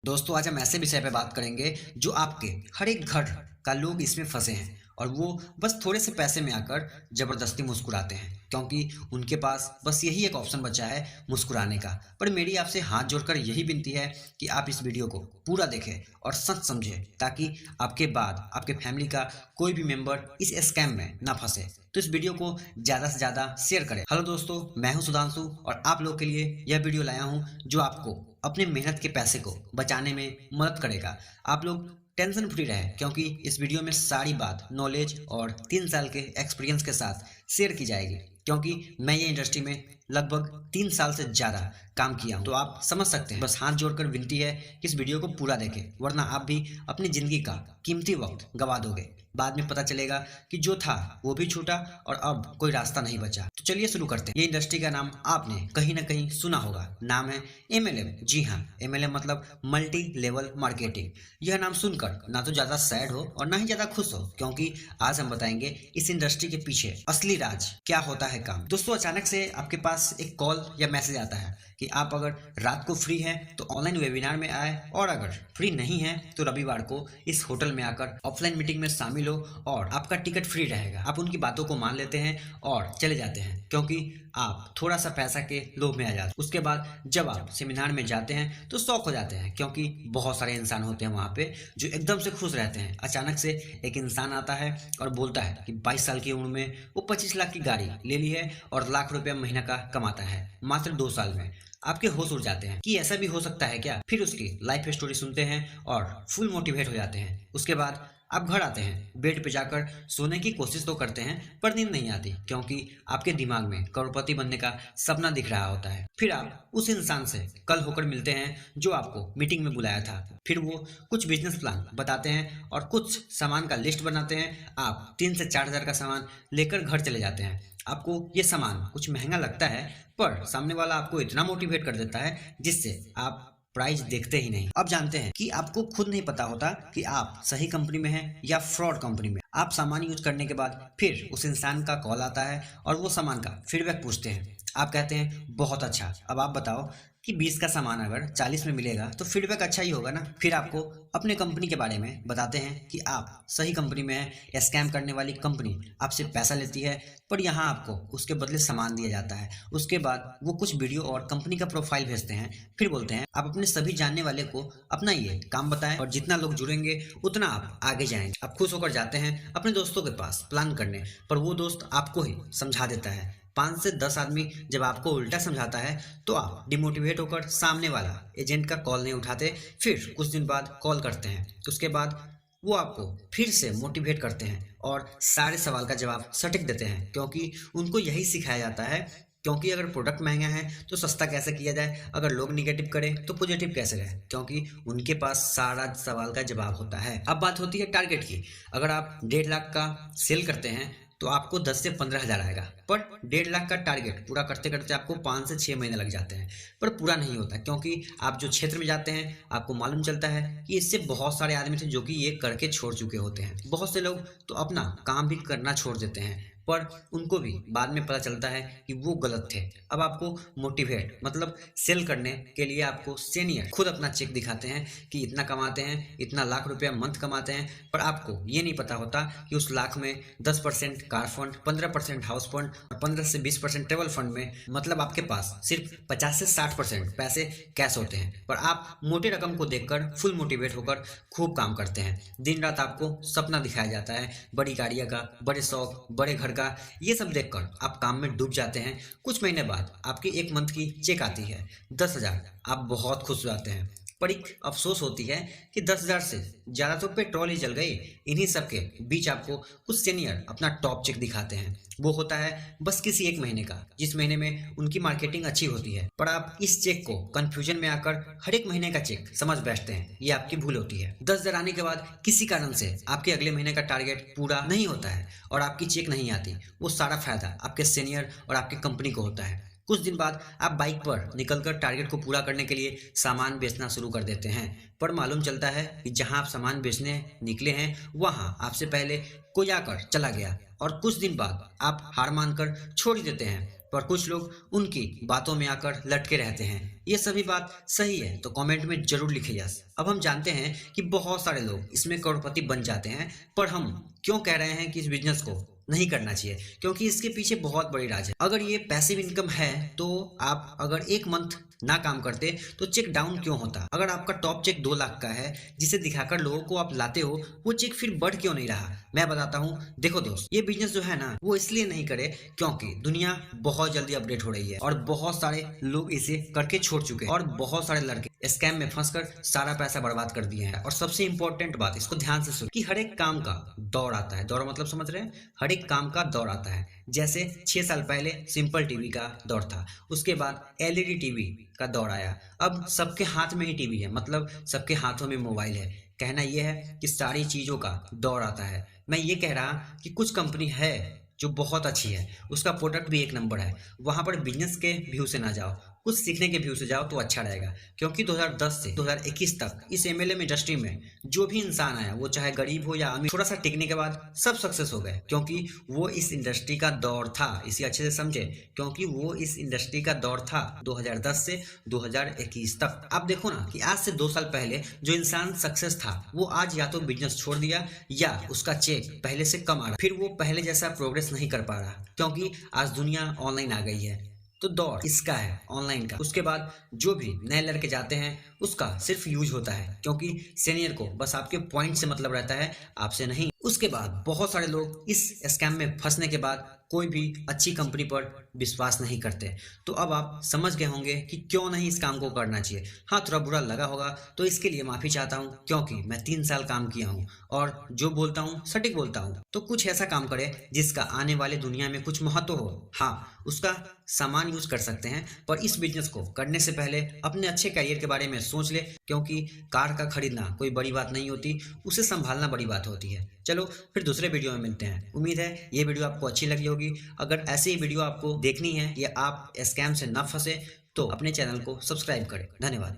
दोस्तों आज हम ऐसे विषय पे बात करेंगे जो आपके हर एक घर का लोग इसमें फंसे हैं और वो बस थोड़े से पैसे में आकर जबरदस्ती मुस्कुराते हैं क्योंकि उनके पास बस यही एक ऑप्शन बचा है मुस्कुराने का। पर मेरी आपसे हाथ जोड़कर यही विनती है कि आप इस वीडियो को पूरा देखें और सच समझें ताकि आपके बाद आपके फैमिली का कोई भी मेंबर इस स्कैम में ना फंसे। तो इस वीडियो को ज्यादा से ज्यादा शेयर करें। हेलो दोस्तों, मैं हूं सुधांशु और आप लोग के लिए यह वीडियो लाया हूं जो आपको अपने मेहनत के पैसे को बचाने में मदद करेगा। आप लोग टेंशन फ्री रहे क्योंकि इस वीडियो में सारी बात नॉलेज और 3 साल के एक्सपीरियंस के साथ शेयर की जाएगी क्योंकि मैं ये इंडस्ट्री में लगभग 3 साल से ज़्यादा काम किया हूँ। तो आप समझ सकते हैं। बस हाथ जोड़कर विनती है कि इस वीडियो को पूरा देखें वरना आप भी अपनी ज़िंदगी का कीमती वक्त गवा दोगे। बाद में पता चलेगा कि जो था वो भी छूटा और अब कोई रास्ता नहीं बचा। तो चलिए शुरू करते हैं। ये इंडस्ट्री का नाम आपने कहीं ना कहीं सुना होगा। नाम है MLM। जी हाँ, MLM मतलब मल्टी लेवल मार्केटिंग। यह नाम सुनकर ना तो ज़्यादा सैड हो और ना ही ज़्यादा खुश हो क्योंकि आज हम बताएंगे इस इंडस्ट्री के पीछे असली राज क्या होता है। काम दोस्तों, अचानक से आपके पास एक कॉल या मैसेज आता है कि आप अगर रात को फ्री हैं तो ऑनलाइन वेबिनार में आए और अगर फ्री नहीं है तो रविवार को इस होटल में आकर ऑफलाइन मीटिंग में शामिल हो और आपका टिकट फ्री रहेगा। आप उनकी बातों को मान लेते हैं और चले जाते हैं क्योंकि आप थोड़ा सा पैसा के लोभ में आ जाते हैं। उसके बाद जब आप सेमिनार में जाते हैं तो शौक हो जाते हैं क्योंकि बहुत सारे इंसान होते हैं वहाँ पे जो एकदम से खुश रहते हैं। अचानक से एक इंसान आता है और बोलता है कि 22 साल की उम्र में वो 25 लाख की गाड़ी ले ली है और लाख रुपया महीना का कमाता है मात्र 2 साल में। आपके होश उड़ जाते हैं कि ऐसा भी हो सकता है क्या। फिर उसकी लाइफ स्टोरी सुनते हैं और फुल मोटिवेट हो जाते हैं। उसके बाद आप घर आते हैं, बेड पे जाकर सोने की कोशिश तो करते हैं पर नींद नहीं आती क्योंकि आपके दिमाग में करोड़पति बनने का सपना दिख रहा होता है। फिर आप उस इंसान से कल होकर मिलते हैं जो आपको मीटिंग में बुलाया था। फिर वो कुछ बिजनेस प्लान बताते हैं और कुछ सामान का लिस्ट बनाते हैं। आप 3 से 4 हज़ार का सामान लेकर घर चले जाते हैं। आपको ये सामान कुछ महंगा लगता है पर सामने वाला आपको इतना मोटिवेट कर देता है जिससे आप प्राइस देखते ही नहीं। अब जानते हैं कि आपको खुद नहीं पता होता कि आप सही कंपनी में हैं या फ्रॉड कंपनी में। आप सामान यूज करने के बाद फिर उस इंसान का कॉल आता है और वो सामान का फीडबैक पूछते हैं। आप कहते हैं बहुत अच्छा, अब आप बताओ कि 20 का सामान अगर 40 में मिलेगा तो फीडबैक अच्छा ही होगा ना। फिर आपको अपने कंपनी के बारे में बताते हैं कि आप सही कंपनी में हैं। स्कैम करने वाली कंपनी आपसे पैसा लेती है पर यहाँ आपको उसके बदले सामान दिया जाता है। उसके बाद वो कुछ वीडियो और कंपनी का प्रोफाइल भेजते हैं। फिर बोलते हैं आप अपने सभी जानने वाले को अपना ये काम बताएं और जितना लोग जुड़ेंगे उतना आप आगे जाएंगे। आप खुश होकर जाते हैं अपने दोस्तों के पास प्लान करने पर वो दोस्त आपको ही समझा देता है। 5 से 10 आदमी जब आपको उल्टा समझाता है तो आप डिमोटिवेट होकर सामने वाला एजेंट का कॉल नहीं उठाते। फिर कुछ दिन बाद कॉल करते हैं। उसके बाद वो आपको फिर से मोटिवेट करते हैं और सारे सवाल का जवाब सटीक देते हैं क्योंकि उनको यही सिखाया जाता है क्योंकि अगर प्रोडक्ट महंगा है तो सस्ता कैसे किया जाए, अगर लोग निगेटिव करें तो पॉजिटिव कैसे रहे, क्योंकि उनके पास सारा सवाल का जवाब होता है। अब बात होती है टारगेट की। अगर आप 1.5 लाख का सेल करते हैं तो आपको 10 से 15 हज़ार आएगा पर 1.5 लाख का टारगेट पूरा करते करते आपको 5 से 6 महीने लग जाते हैं पर पूरा नहीं होता क्योंकि आप जो क्षेत्र में जाते हैं आपको मालूम चलता है कि इससे बहुत सारे आदमी थे जो कि ये करके छोड़ चुके होते हैं। बहुत से लोग तो अपना काम भी करना छोड़ देते हैं पर उनको भी बाद में पता चलता है कि वो गलत थे। अब आपको मोटिवेट मतलब सेल करने के लिए आपको सीनियर खुद अपना चेक दिखाते हैं कि इतना कमाते हैं, इतना लाख रुपया मंथ कमाते हैं पर आपको ये नहीं पता होता कि उस लाख में 10% कार फंड, 15% हाउस फंड और 15 से 20% ट्रेवल फंड में मतलब आपके पास सिर्फ 50 से 60% पैसे कैश होते हैं। पर आप मोटी रकम को देखकर फुल मोटिवेट होकर खूब काम करते हैं। दिन रात आपको सपना दिखाया जाता है, बड़ी गाड़ियाँ का, बड़े शौक, बड़े घर का। ये सब देखकर आप काम में डूब जाते हैं। कुछ महीने बाद आपकी 1 मंथ की चेक आती है 10,000। आप बहुत खुश हो जाते हैं पर एक अफसोस होती है कि 10,000 से ज़्यादा तो पेट्रोल ही जल गई। इन्हीं सब के बीच आपको कुछ सीनियर अपना टॉप चेक दिखाते हैं। वो होता है बस किसी एक महीने का जिस महीने में उनकी मार्केटिंग अच्छी होती है पर आप इस चेक को कंफ्यूजन में आकर हर एक महीने का चेक समझ बैठते हैं। ये आपकी भूल होती है। 10,000 आने के बाद किसी कारण से आपके अगले महीने का टारगेट पूरा नहीं होता है और आपकी चेक नहीं आती। वो सारा फायदा आपके सीनियर और आपकी कंपनी को होता है। कुछ दिन बाद आप बाइक पर निकलकर टारगेट को पूरा करने के लिए सामान बेचना शुरू कर देते हैं पर मालूम चलता है कि जहां आप सामान बेचने निकले हैं वहां आपसे पहले कोई आकर चला गया और कुछ दिन बाद आप हार मानकर छोड़ ही देते हैं। पर कुछ लोग उनकी बातों में आकर लटके रहते हैं। ये सभी बात सही है तो कमेंट में जरूर लिखे यस। अब हम जानते हैं कि बहुत सारे लोग इसमें करोड़पति बन जाते हैं, पर हम क्यों कह रहे हैं कि इस बिजनेस को नहीं करना चाहिए? क्योंकि इसके पीछे बहुत बड़ी राज है। अगर ये पैसिव इनकम है तो आप अगर एक मंथ ना काम करते तो चेक डाउन क्यों होता? अगर आपका टॉप चेक 2 लाख का है जिसे दिखाकर लोगों को आप लाते हो, वो चेक फिर बढ़ क्यों नहीं रहा? मैं बताता हूँ। देखो दोस्त, ये बिजनेस जो है ना, वो इसलिए नहीं करे क्योंकि दुनिया बहुत जल्दी अपडेट हो रही है और बहुत सारे लोग इसे करके छोड़ चुके हैं और बहुत सारे लड़के स्कैम में फंसकर सारा पैसा बर्बाद कर दिए हैं। और सबसे इंपॉर्टेंट बात, इसको ध्यान से सुन, कि हर एक काम का दौर आता है। दौर मतलब समझ रहे हैं? हर एक काम का दौर आता है। जैसे 6 साल पहले सिंपल टीवी का दौर था, उसके बाद एलईडी टीवी का दौर आया, अब सबके हाथ में ही टीवी है, मतलब सबके हाथों में मोबाइल है। कहना यह है कि सारी चीजों का दौर आता है। मैं ये कह रहा कि कुछ कंपनी है जो बहुत अच्छी है, उसका प्रोडक्ट भी एक नंबर है, वहां पर बिजनेस के व्यू से ना जाओ, कुछ सीखने के व्यू से जाओ तो अच्छा रहेगा। क्योंकि 2010 से 2021 तक इस एमएलएम इंडस्ट्री में जो भी इंसान आया, वो चाहे गरीब हो या अमीर, थोड़ा सा टिकने के बाद सब सक्सेस हो गए, क्योंकि वो इस इंडस्ट्री का दौर था। इसे अच्छे से समझे, क्योंकि वो इस इंडस्ट्री का दौर था 2010 से 2021 तक। आप देखो ना कि आज से 2 साल पहले जो इंसान सक्सेस था, वो आज या तो बिजनेस छोड़ दिया या उसका चेक पहले से कम आ रहा, फिर वो पहले जैसा प्रोग्रेस नहीं कर पा रहा, क्योंकि आज दुनिया ऑनलाइन आ गई है। तो दौर इसका है, ऑनलाइन का। उसके बाद जो भी नए लड़के जाते हैं उसका सिर्फ यूज होता है, क्योंकि सीनियर को बस आपके पॉइंट से मतलब रहता है, आपसे नहीं। उसके बाद बहुत सारे लोग इस स्कैम में फंसने के बाद कोई भी अच्छी कंपनी पर विश्वास नहीं करते। तो अब आप समझ गए होंगे कि क्यों नहीं इस काम को करना चाहिए। हाँ, थोड़ा बुरा लगा होगा तो इसके लिए माफी चाहता हूँ, क्योंकि मैं 3 साल काम किया हूँ और जो बोलता हूँ सटीक बोलता हूँ। तो कुछ ऐसा काम करे जिसका आने वाले दुनिया में कुछ महत्व हो। हाँ, उसका सामान यूज कर सकते हैं, पर इस बिजनेस को करने से पहले अपने अच्छे करियर के बारे में सोच ले, क्योंकि कार का खरीदना कोई बड़ी बात नहीं होती, उसे संभालना बड़ी बात होती है। चलो फिर दूसरे वीडियो में मिलते हैं। उम्मीद है ये वीडियो आपको अच्छी लगी होगी। अगर ऐसी वीडियो आपको देखनी है या आप स्कैम से न फंसे तो अपने चैनल को सब्सक्राइब करें। धन्यवाद।